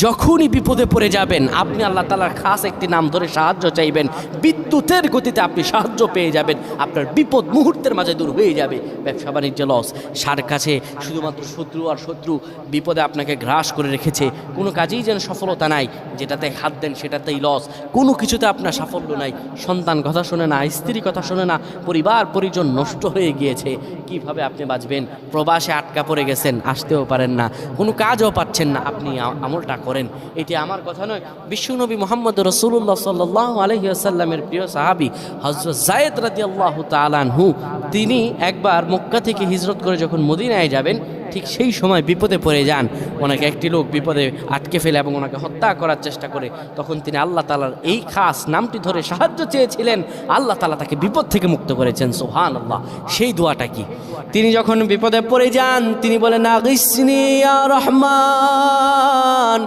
যখনই বিপদে পড়ে যাবেন আপনি আল্লাহ তাআলার খাস একটি নাম ধরে সাহায্য চাইবেন, বিদ্যুতের গতিতে আপনি সাহায্য পেয়ে যাবেন, আপনার বিপদ মুহূর্তের মাঝে দূর হয়ে যাবে। ব্যবসা বাণিজ্য লস, সার কাছে শুধুমাত্র শত্রু আর শত্রু বিপদে আপনাকে গ্রাস করে রেখেছে, কোনো কাজেই যেন সফলতা নাই, যেটাতে হাত দেন সেটাতেই লস, কোনো কিছুতে আপনার সাফল্য নাই, সন্তান কথা শোনে না, স্ত্রী কথা শোনে না, পরিবার পরিজন নষ্ট হয়ে গিয়েছে, কিভাবে আপনি বাঁচবেন? প্রবাসে আটকা পড়ে গেছেন, আসতেও পারেন না, কোনো কাজও পাচ্ছেন না, আপনি আমলটা করেন। এটি আমার কথা নয়, বিশ্বনবী মুহাম্মদ রাসূলুল্লাহ সাল্লাল্লাহু আলাইহি ওয়াসাল্লামের প্রিয় সাহাবী হযরত যায়েদ রাদিয়াল্লাহু তাআলা আনহু, তিনি একবার মক্কা থেকে হিজরত করে যখন মদিনায় যাবেন, ঠিক সেই সময় বিপদে পড়ে যান। ওনাকে একটি লোক বিপদে আটকে ফেলে এবং ওনাকে হত্যা করার চেষ্টা করে। তখন তিনি আল্লাহ তাআলার এই খাস নামটি ধরে সাহায্য চেয়েছিলেন, আল্লাহ তাআলা তাকে বিপদ থেকে মুক্ত করেছেন। সুবহানাল্লাহ। সেই দোয়াটা কি? তিনি যখন বিপদে পড়ে যান তিনি বলেন, আগিসনি ইয়া রহমান।